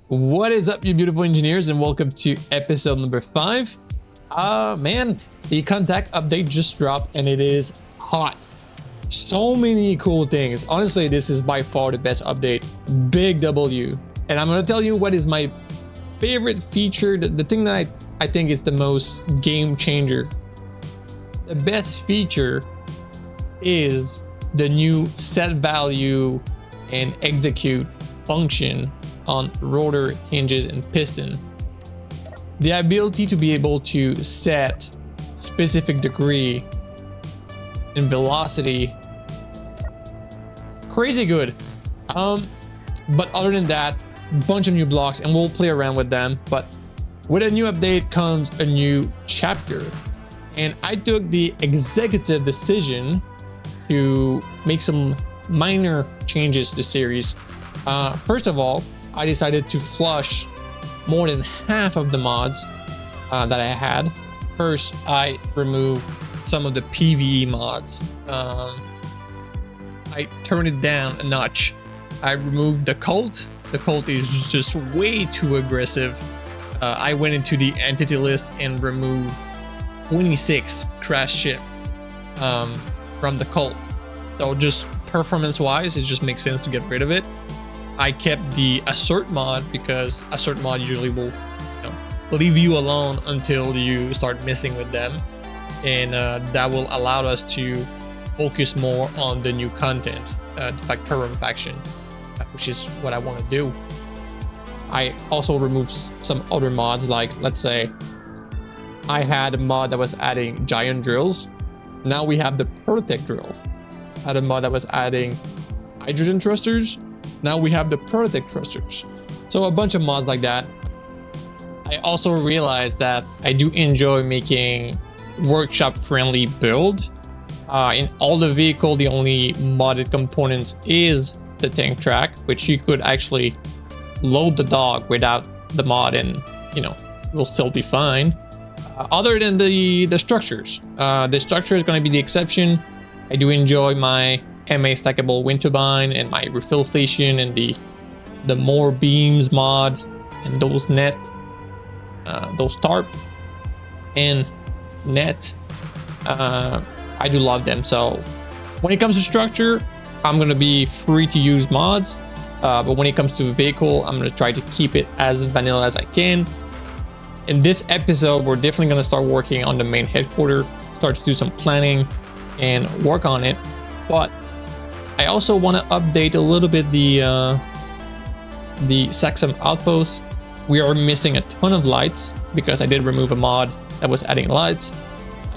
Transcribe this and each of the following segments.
What is up, you beautiful engineers, and welcome to episode number 5. Man, the contact update just dropped and it is hot. So many cool things. Honestly, this is by far the best update. Big W. And I'm gonna tell you what is my favorite feature, the thing that I think is the most game changer. The best feature is the new set value and execute function on rotor, hinges, and piston. The ability to be able to set specific degree and velocity, crazy good. But other than that, bunch of new blocks, and we'll play around with them. But with a new update comes a new chapter, and I took the executive decision to make some minor changes to the series. First of all, I decided to flush more than half of the mods that I had. First, I removed some of the PvE mods. I turned it down a notch. I removed the cult. The cult is just way too aggressive. I went into the entity list and removed 26 crash ship from the cult. So just performance-wise, it just makes sense to get rid of it. I kept the assert mod because assert mod usually will, leave you alone until you start messing with them, and that will allow us to focus more on the new content, like Terran faction, which is what I want to do. I also removed some other mods, like let's say I had a mod that was adding giant drills. Now we have the Protect drills. I had a mod that was adding hydrogen thrusters. Now we have the Protect thrusters. So a bunch of mods like that. I also realized that I do enjoy making workshop friendly build. In all the vehicle, the only modded components is the tank track, which you could actually load the dog without the mod, and will still be fine. Other than the structures, the structure is going to be the exception. I do enjoy my MA stackable wind turbine and my refill station and the more beams mod and those net, those tarp and net. I do love them. So when it comes to structure, I'm going to be free to use mods. But when it comes to vehicle, I'm going to try to keep it as vanilla as I can. In this episode, we're definitely going to start working on the main headquarters, start to do some planning and work on it. But I also want to update a little bit the Saxum outpost. We are missing a ton of lights because I did remove a mod that was adding lights.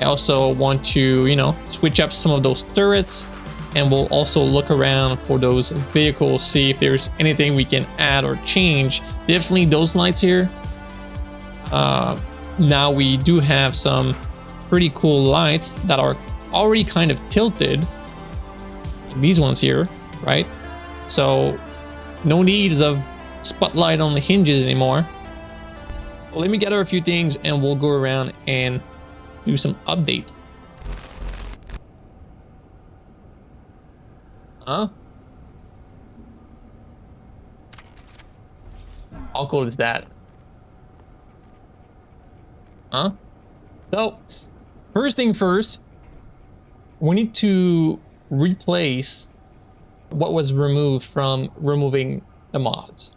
I also want to, switch up some of those turrets, and we'll also look around for those vehicles, see if there's anything we can add or change. Definitely those lights here. Now we do have some pretty cool lights that are already kind of tilted. These ones here, right? So no needs of spotlight on the hinges anymore. Well, let me gather a few things and we'll go around and do some update. How cool is that? So first thing first, we need to replace what was removed from removing the mods,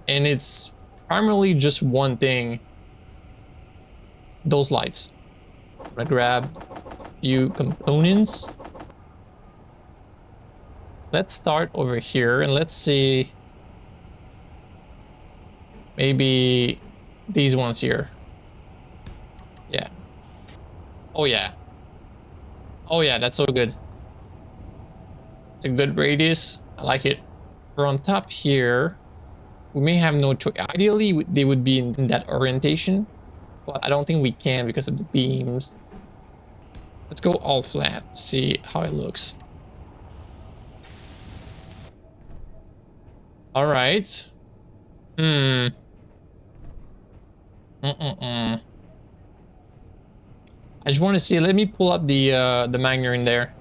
and it's primarily just one thing: those lights. I'm gonna grab a few components. Let's start over here and let's see, maybe these ones here. Yeah. Oh yeah, that's so good. It's a good radius. I like it. We're on top here. We may have no choice. Ideally, they would be in that orientation, but I don't think we can because of the beams. Let's go all flat, see how it looks. All right. I just want to see. Let me pull up the Magner in there.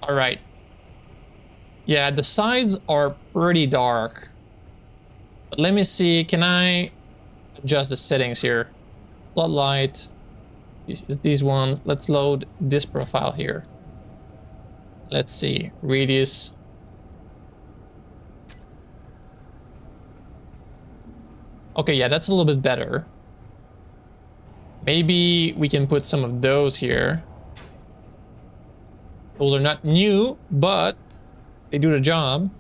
All right. Yeah, the sides are pretty dark. But let me see, can I adjust the settings here? Floodlight, these ones. Let's load this profile here. Let's see, radius. Okay, yeah, that's a little bit better. Maybe we can put some of those here. Those are not new, but they do the job.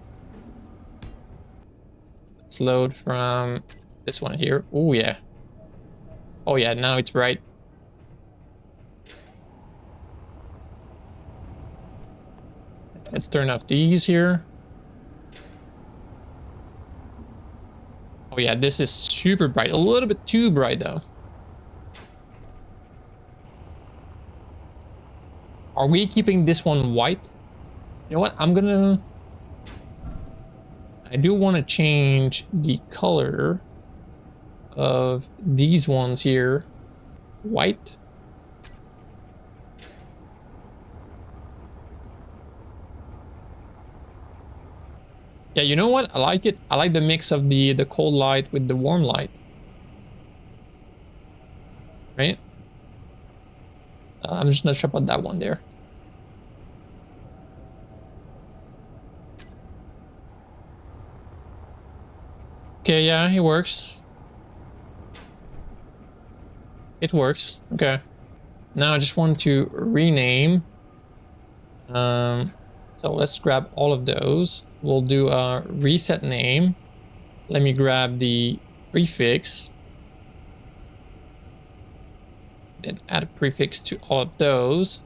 Let's load from this one here. Oh, yeah. Oh, yeah, now it's right. Let's turn off these here. Oh, yeah, this is super bright. A little bit too bright, though. Are we keeping this one white? You know what? I do want to change the color of these ones here. White. Yeah, you know what? I like it. I like the mix of the cold light with the warm light. Right? I'm just not sure about that one there. Okay, yeah, it works. It works. Okay. Now I just want to rename. So let's grab all of those. We'll do a reset name. Let me grab the prefix. Then add a prefix to all of those.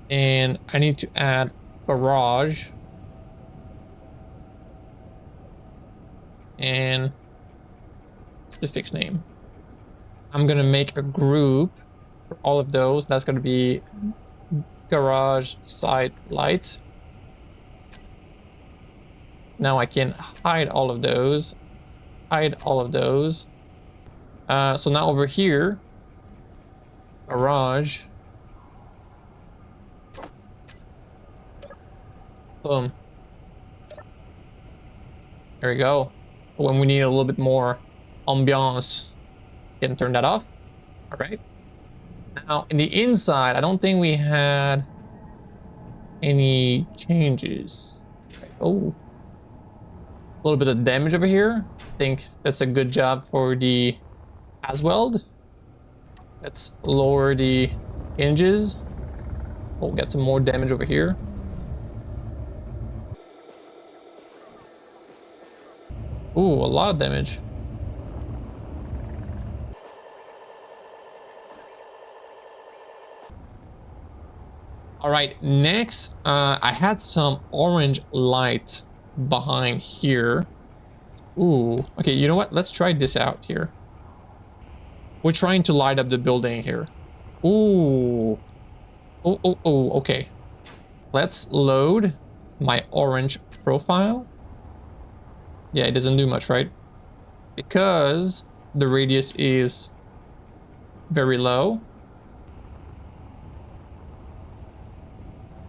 And I need to add garage. And prefix name. I'm gonna make a group for all of those. That's gonna be garage side light. Now I can hide all of those. Hide all of those. So now over here, garage. Boom. There we go. When we need a little bit more ambiance, can turn that off. All right. Now in the inside, I don't think we had any changes. Oh, a little bit of damage over here. I think that's a good job for the as weld. Let's lower the hinges. We'll get some more damage over here. Ooh, a lot of damage. All right, next, I had some orange light behind here. Ooh, okay, you know what? Let's try this out here. We're trying to light up the building here. Ooh. Oh, okay. Let's load my orange profile. Yeah, it doesn't do much, right? Because the radius is very low.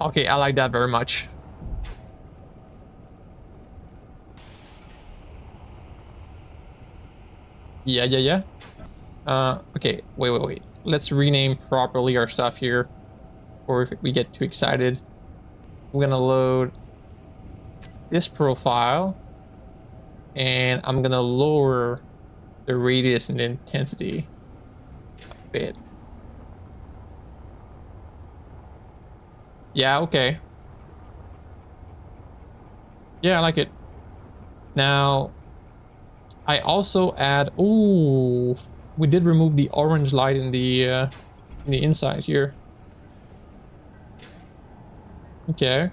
Okay, I like that very much. Yeah. Okay, wait. Let's rename properly our stuff here, or if we get too excited. I'm gonna load this profile, and I'm gonna lower the radius and the intensity a bit. Yeah, okay. Yeah, I like it. Now, I also add. Ooh, we did remove the orange light in the inside here. Okay.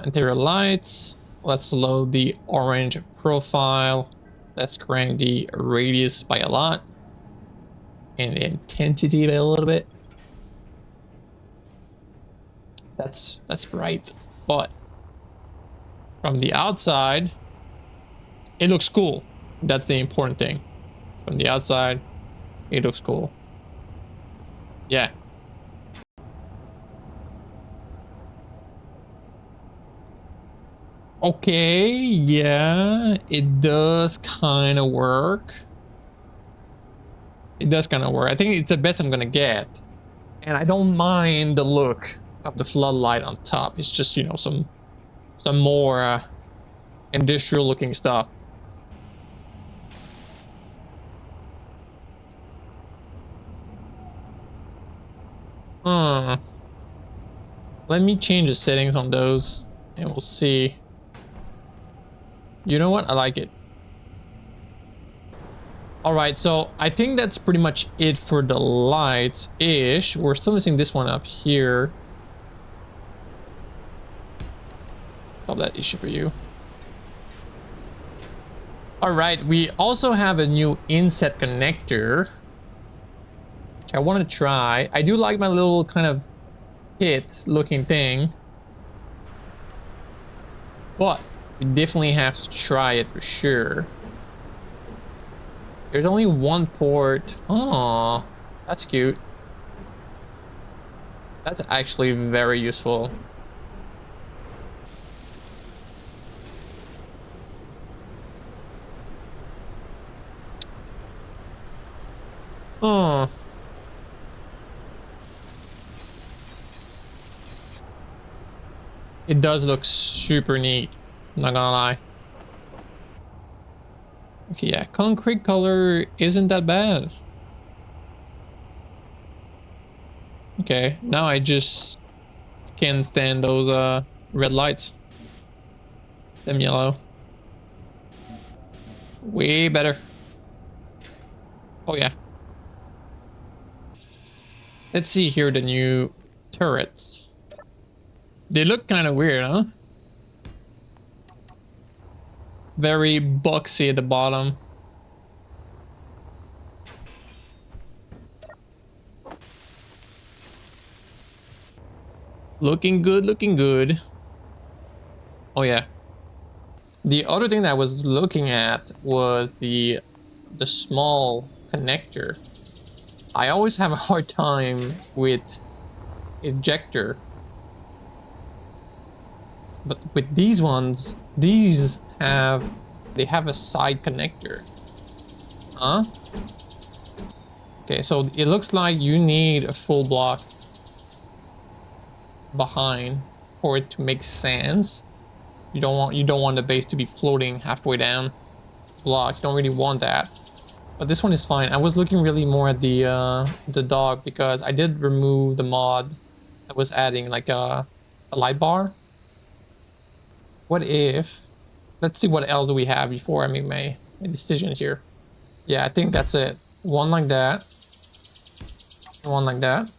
Interior lights. Let's load the orange profile. Let's crank the radius by a lot and the intensity by a little bit. That's bright, but from the outside, it looks cool. That's the important thing. From the outside, it looks cool. Yeah. Okay, yeah, it does kind of work. It does kind of work. I think it's the best I'm gonna get. And I don't mind the look of the floodlight on top. It's just, you know, some more industrial looking stuff. Let me change the settings on those and we'll see. You know what? I like it. All right, so I think that's pretty much it for the lights-ish. We're still missing this one up here. Solve that issue for you. All right, we also have a new inset connector, which I want to try. I do like my little kind of hit-looking thing, but we definitely have to try it for sure. There's only one port. Oh, that's cute. That's actually very useful. Oh. It does look super neat, I'm not gonna lie. Okay, yeah, concrete color isn't that bad. Okay, now I just can't stand those red lights. Them yellow. Way better. Oh yeah. Let's see here the new turrets. They look kind of weird, huh? Very boxy at the bottom. Looking good, looking good. Oh yeah. The other thing that I was looking at was the small connector. I always have a hard time with ejector. But with these ones, they have a side connector. Huh? Okay, so it looks like you need a full block behind for it to make sense. You don't want the base to be floating halfway down block. You don't really want that. But this one is fine. I was looking really more at the dog because I did remove the mod that was adding like a light bar. What if, let's see what else do we have before I make my decision here. Yeah, I think that's it. One like that. One like that.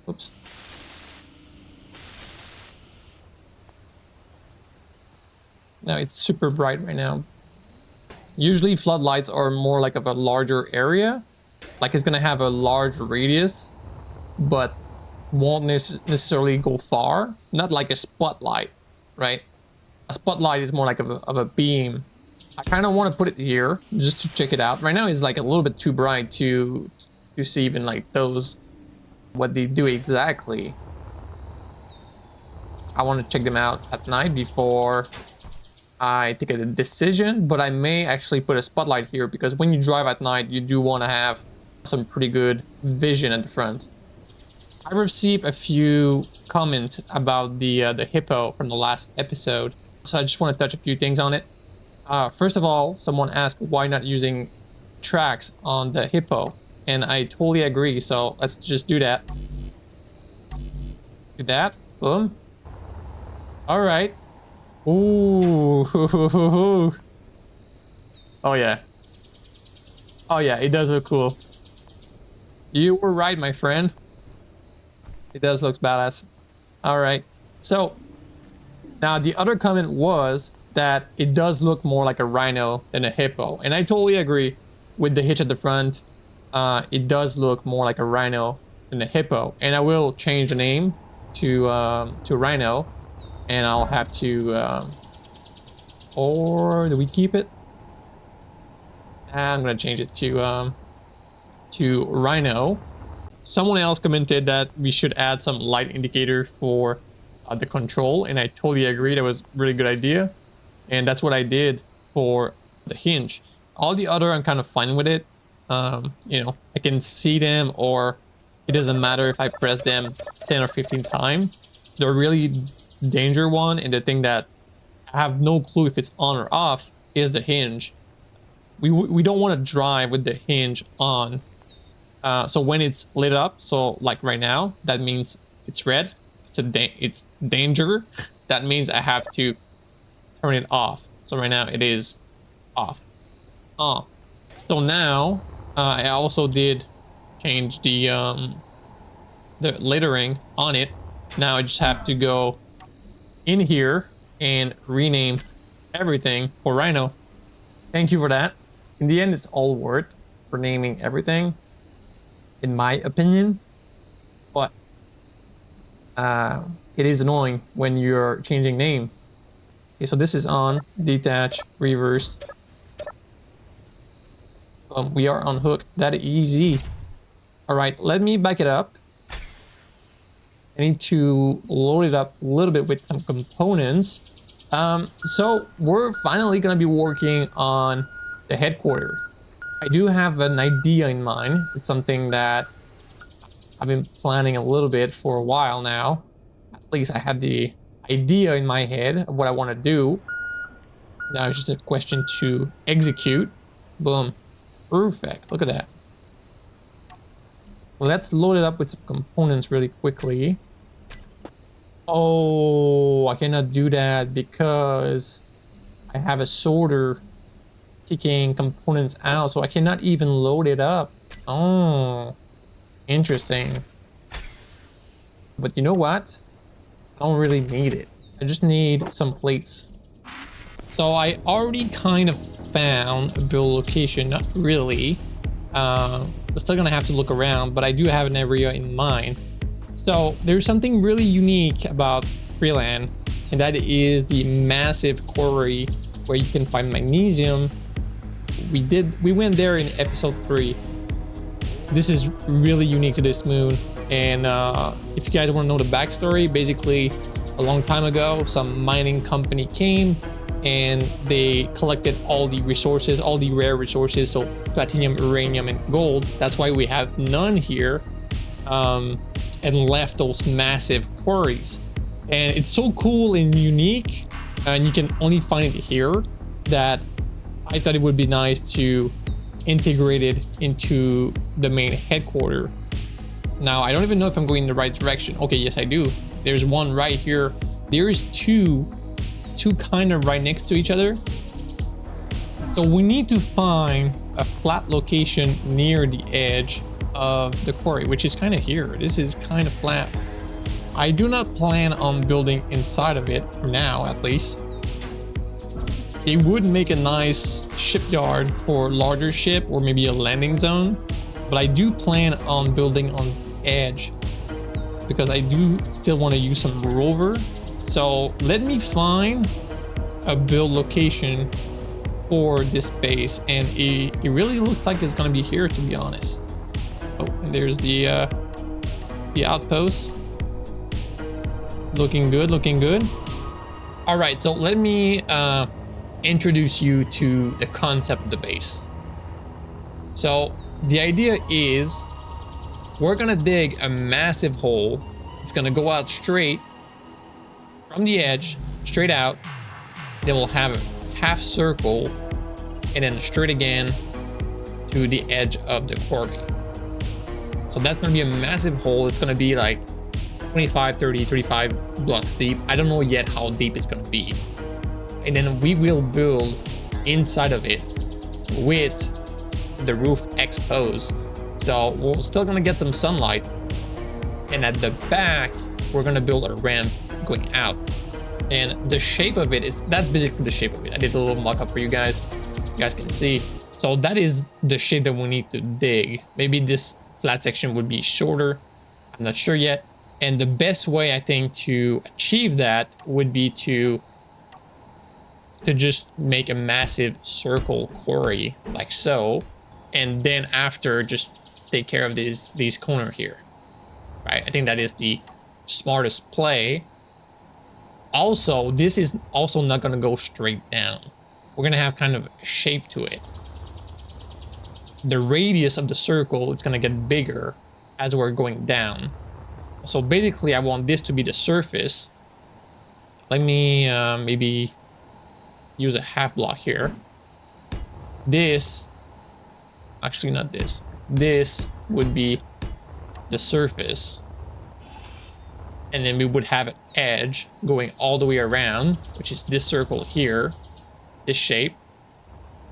Oops. No, it's super bright right now. Usually floodlights are more like of a larger area. Like it's gonna have a large radius, but won't necessarily go far. Not like a spotlight, right? A spotlight is more like of a beam. I kind of want to put it here just to check it out. Right now it's like a little bit too bright to see even like those, what they do exactly. I want to check them out at night before I take a decision, but I may actually put a spotlight here because when you drive at night, you do want to have some pretty good vision at the front. I received a few comments about the hippo from the last episode, so I just want to touch a few things on it. First of all, someone asked why not using tracks on the hippo, and I totally agree, so let's just do that. Do that, boom. All right. Ooh. Oh yeah. Oh yeah, it does look cool. You were right, my friend. It does look badass. All right. So now the other comment was that it does look more like a rhino than a hippo, and I totally agree with the hitch at the front. It does look more like a rhino than a hippo, and I will change the name to rhino. And I'll have to, or do we keep it? I'm gonna change it to Rhino. Someone else commented that we should add some light indicator for the control, and I totally agree. That was a really good idea, and that's what I did for the hinge. All the other, I'm kind of fine with it. You know, I can see them, or it doesn't matter if I press them 10 or 15 times. The really danger one, and the thing that I have no clue if it's on or off, is the hinge. We don't want to drive with the hinge on. So when it's lit up, so like right now, that means it's red. It's danger. That means I have to turn it off. So right now it is off. So now I also did change the lettering on it. Now I just have to go in here and rename everything for Rhino. Thank you for that. In the end, it's all worth for naming everything, in my opinion. But it is annoying when you're changing name. Okay, so this is on, detach, reverse. We are on hook. That easy. All right, let me back it up. I need to load it up a little bit with some components. So we're finally gonna be working on the headquarters. I do have an idea in mind. It's something that I've been planning a little bit for a while now. At least I had the idea in my head of what I want to do. Now it's just a question to execute. Boom. Perfect. Look at that. Let's load it up with some components really quickly. Oh, I cannot do that because I have a sorter kicking components out, so I cannot even load it up. Oh, interesting. But you know what? I don't really need it. I just need some plates. So I already kind of found a build location. Not really. We're still gonna have to look around, but I do have an area in mind. So there's something really unique about Freeland, and that is the massive quarry where you can find magnesium. We went there in episode 3. This is really unique to this moon, and if you guys want to know the backstory, basically a long time ago some mining company came and they collected all the resources, all the rare resources, so platinum, uranium, and gold. That's why we have none here, and left those massive quarries. And it's so cool and unique, and you can only find it here, that I thought it would be nice to integrate it into the main headquarters. Now, I don't even know if I'm going in the right direction. Okay, yes, I do. There's one right here. There's two kind of right next to each other. So we need to find a flat location near the edge of the quarry, which is kind of here. This is kind of flat. I do not plan on building inside of it for now, at least. It would make a nice shipyard for larger ship, or maybe a landing zone, but I do plan on building on the edge because I do still want to use some rover. So let me find a build location for this base, and it really looks like it's gonna be here, to be honest. Oh, and there's the outpost. Looking good, looking good. All right, so let me introduce you to the concept of the base. So the idea is we're gonna dig a massive hole. It's gonna go out straight from the edge, straight out. Then we'll have a half circle and then straight again to the edge of the quarry. So that's gonna be a massive hole. It's gonna be like 25, 30, 35 blocks deep. I don't know yet how deep it's gonna be. And then we will build inside of it with the roof exposed. So we're still gonna get some sunlight. And at the back, we're gonna build a ramp going out. And the shape of it is, that's basically the shape of it. I did a little mock-up for you guys. You guys can see. So that is the shape that we need to dig. Maybe this flat section would be shorter. I'm not sure yet. And the best way, I think, to achieve that would be to to just make a massive circle quarry like so, and then after just take care of these corner here, right? I think that is the smartest play. Also, this is also not gonna go straight down. We're gonna have kind of a shape to it. The radius of the circle is gonna get bigger as we're going down. So basically, I want this to be the surface. Let me maybe use a half block here. This, actually not this. This would be the surface. And then we would have an edge going all the way around, which is this circle here, this shape.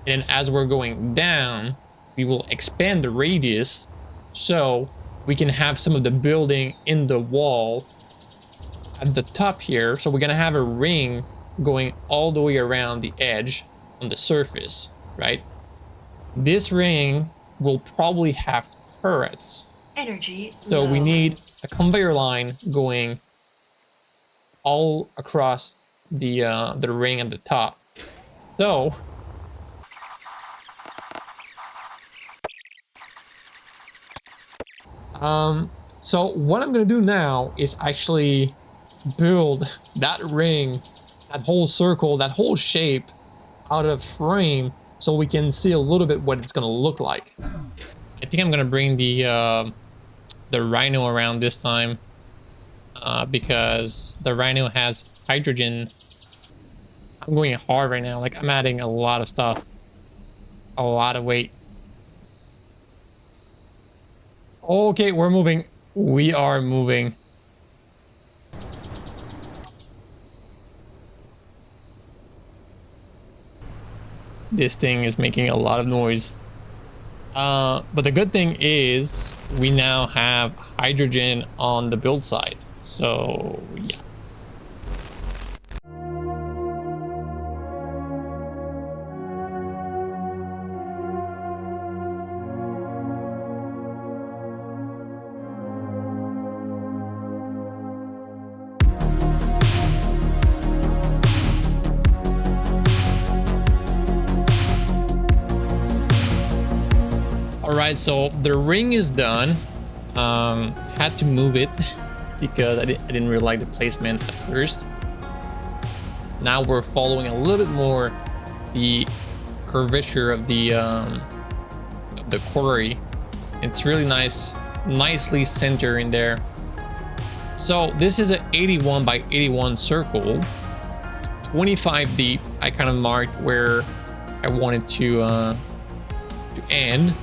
And then as we're going down, we will expand the radius so we can have some of the building in the wall at the top here. So we're gonna have a ring going all the way around the edge on the surface, right? This ring will probably have turrets. Energy So low. we need a conveyor line going all across the ring at the top. So so what I'm gonna do now is actually build that ring, that whole circle, that whole shape out of frame so we can see a little bit what it's gonna look like. I think I'm gonna bring the rhino around this time because the rhino has hydrogen. I'm going hard right now, like I'm adding a lot of stuff, a lot of weight. Okay, we're moving. We are moving. This thing is making a lot of noise. But the good thing is we now have hydrogen on the build side. So yeah. Alright, so the ring is done. Had to move it because I didn't really like the placement at first. Now we're following a little bit more the curvature of the quarry. It's really nice, nicely centered in there. So this is an 81 by 81 circle, 25 deep. I kind of marked where I wanted to end.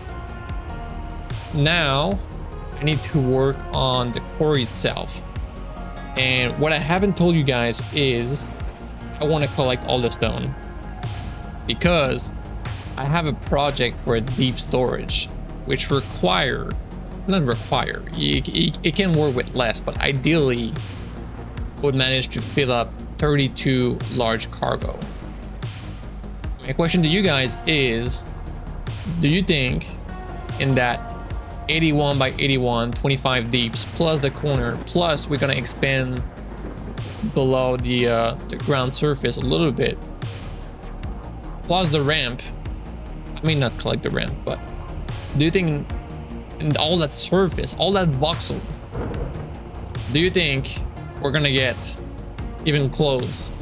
Now I need to work on the quarry itself, and what I haven't told you guys is I want to collect all the stone because I have a project for a deep storage which it can work with less, but ideally would manage to fill up 32 large cargo. My question to you guys is, do you think in that 81 by 81, 25 deeps, plus the corner, plus we're gonna expand below the ground surface a little bit, plus the ramp? I may not collect the ramp, but do you think in all that surface, all that voxel, do you think we're gonna get even close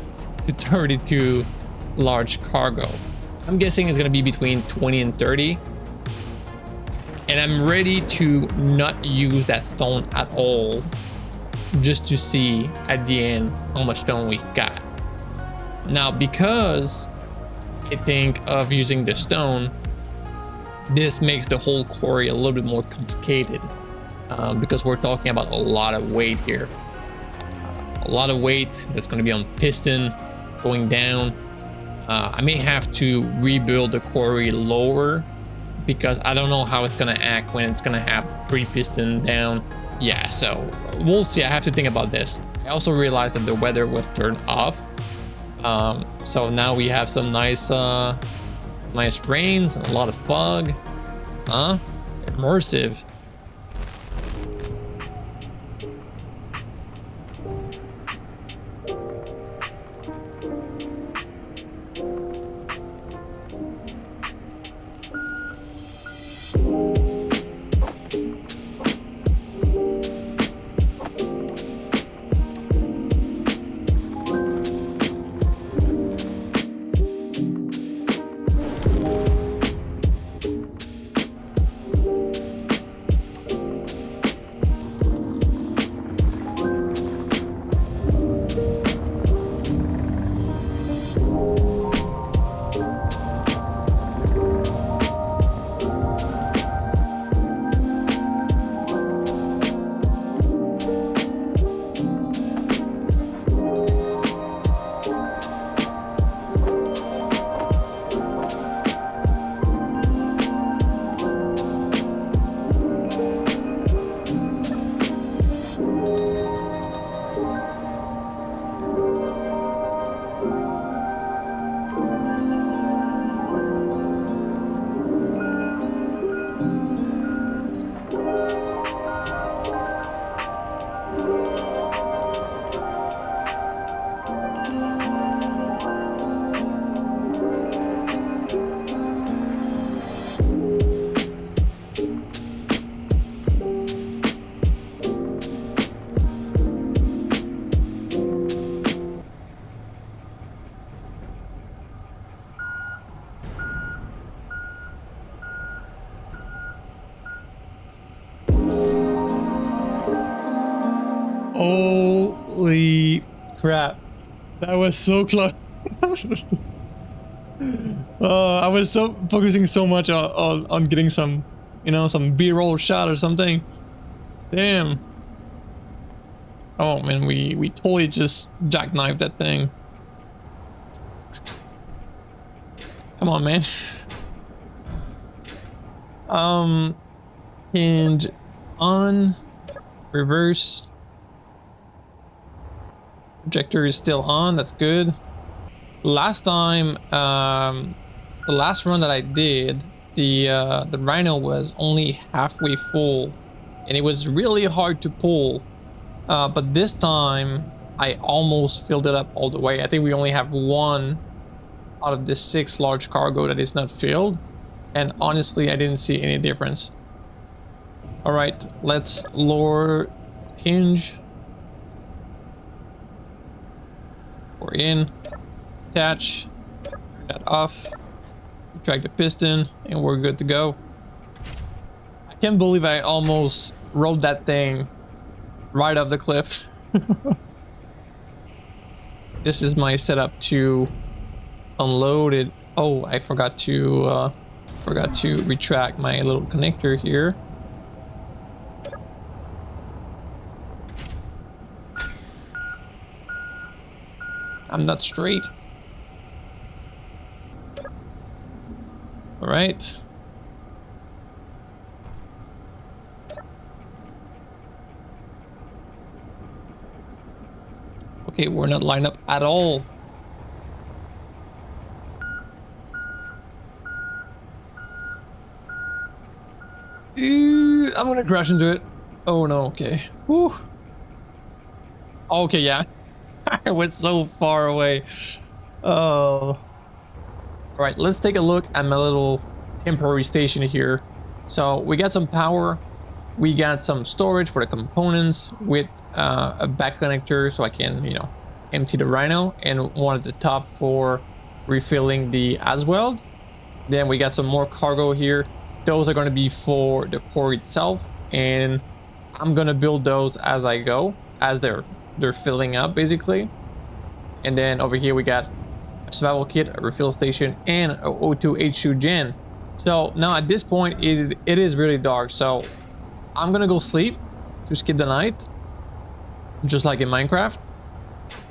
to 32 large cargo? I'm guessing it's gonna be between 20 and 30. And I'm ready to not use that stone at all, just to see at the end how much stone we got. Now, because I think of using the stone, this makes the whole quarry a little bit more complicated because we're talking about a lot of weight here. A lot of weight that's going to be on piston going down. I may have to rebuild the quarry lower because I don't know how it's gonna act when it's gonna have 3 piston down. Yeah, so we'll see. I have to think about this. I also realized that the weather was turned off, so now we have some nice rains and a lot of fog. Immersive. crap. That was so close. I was so focusing so much on getting some, you know, some B-roll shot or something. Damn. Oh man, we totally just jackknifed that thing. Come on, man. And on reverse projector is still on. That's good. Last time, the last run that I did, the Rhino was only halfway full, and it was really hard to pull. But this time, I almost filled it up all the way. I think we only have one out of the 6 large cargo that is not filled, and honestly, I didn't see any difference. All right, let's lower hinge. We're in. Attach, turn that off, retract the piston, and we're good to go. I can't believe I almost rode that thing right off the cliff. This is my setup to unload it. Oh, I forgot to retract my little connector here. I'm not straight. All right. Okay, we're not lined up at all. I'm gonna crash into it. Oh no, okay. Whew. Okay, yeah. I was so far away. Oh. Alright, let's take a look at my little temporary station here. So we got some power, we got some storage for the components with a back connector so I can, you know, empty the Rhino, and one at the top for refilling the as weld. Then we got some more cargo here. Those are going to be for the quarry itself, and I'm going to build those as I go, as they're filling up basically. And then over here we got a survival kit, a refill station, and a O2 H2 gen. So now at this point it is really dark, so I'm gonna go sleep to skip the night, just like in Minecraft.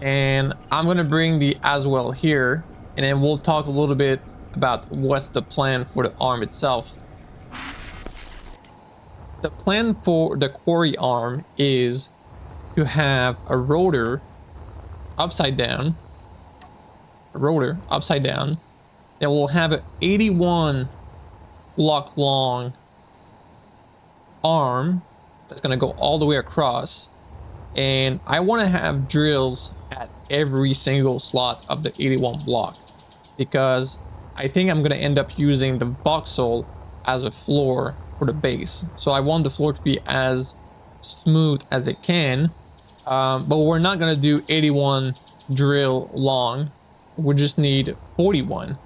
And I'm gonna bring the as well here, and then we'll talk a little bit about what's the plan for the arm itself. The plan for the quarry arm is to have a rotor upside down, then we'll have an 81 block long arm that's gonna go all the way across, and I want to have drills at every single slot of the 81 block, because I think I'm gonna end up using the voxel as a floor for the base. So I want the floor to be as smooth as it can, but we're not gonna do 81 drill long. We just need 41.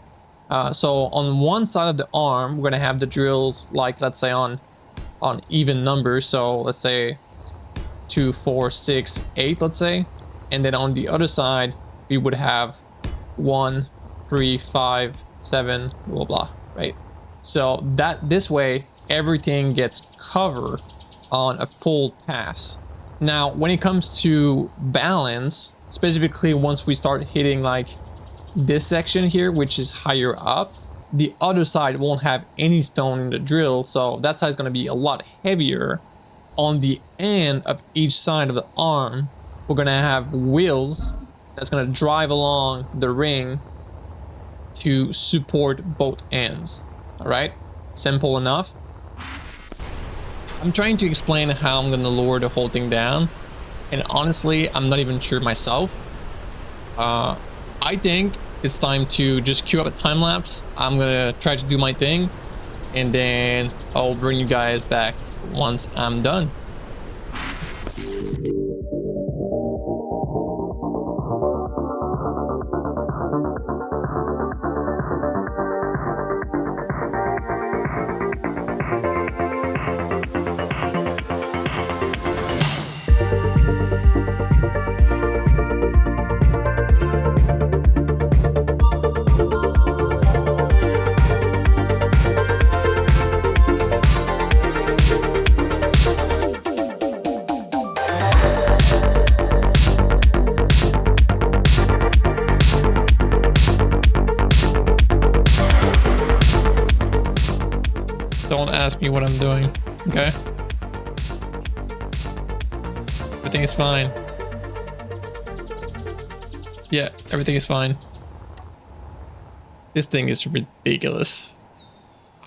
So on one side of the arm, we're gonna have the drills, like let's say on even numbers. So let's say 2, 4, 6, 8, let's say. And then on the other side, we would have 1, 3, 5, 7, blah blah, right? So that this way everything gets covered on a full pass. Now when it comes to balance, specifically once we start hitting like this section here, which is higher up, the other side won't have any stone in the drill, so that side is going to be a lot heavier. On the end of each side of the arm, we're going to have wheels that's going to drive along the ring to support both ends. All right, simple enough. I'm trying to explain how I'm going to lower the whole thing down, and honestly I'm not even sure myself. I think it's time to just queue up a time lapse. I'm gonna try to do my thing, and then I'll bring you guys back once I'm done. Don't ask me what I'm doing, okay? Everything is fine. Yeah, everything is fine. This thing is ridiculous.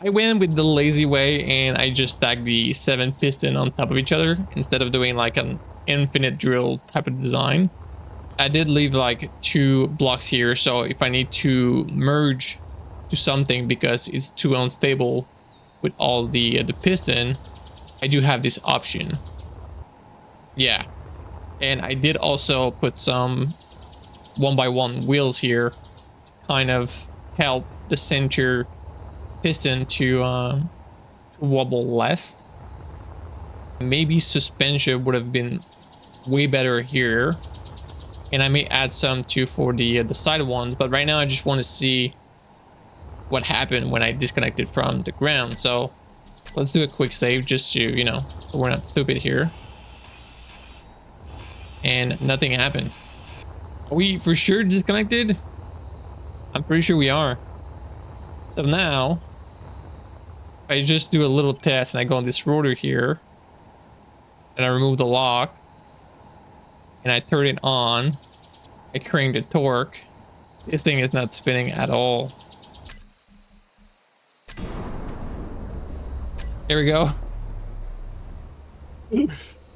I went with the lazy way and I just stacked the 7 piston on top of each other instead of doing like an infinite drill type of design. I did leave like 2 blocks here, so if I need to merge to something because it's too unstable with all the piston, I do have this option. Yeah, and I did also put some 1x1 wheels here, kind of help the center piston to wobble less. Maybe suspension would have been way better here, and I may add some too for the side ones, but right now I just want to see what happened when I disconnected from the ground. So let's do a quick save just to, you know, so we're not stupid here. And nothing happened. Are we for sure disconnected? I'm pretty sure we are. So now I just do a little test and I go on this rotor here and I remove the lock and I turn it on. I crank the torque. This thing is not spinning at all. Here we go.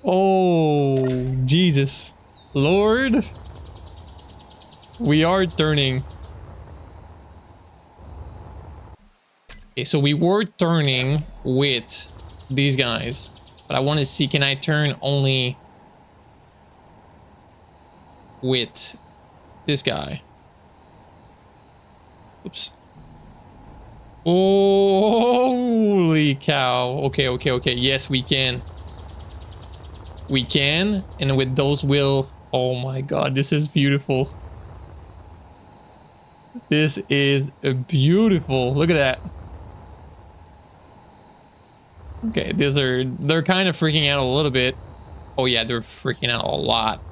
Oh, Jesus. Lord. We are turning. Okay, so we were turning with these guys, but I want to see, can I turn only with this guy? Oops. Holy cow. Okay. Yes, we can. We can. And with those wheels, oh my god, this is beautiful. This is beautiful. Look at that. Okay, they're kind of freaking out a little bit. Oh yeah, they're freaking out a lot.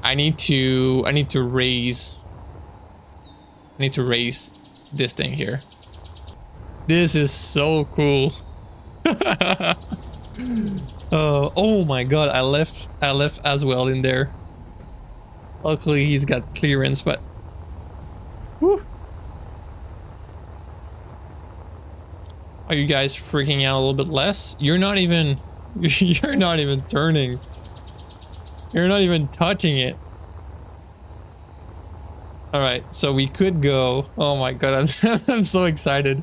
I need to raise this thing here. This is so cool. Oh my god, I left as well in there. Luckily he's got clearance, but whew. Are you guys freaking out a little bit less? You're not even turning. You're not even touching it. All right, so we could go. Oh my god, I'm I'm so excited.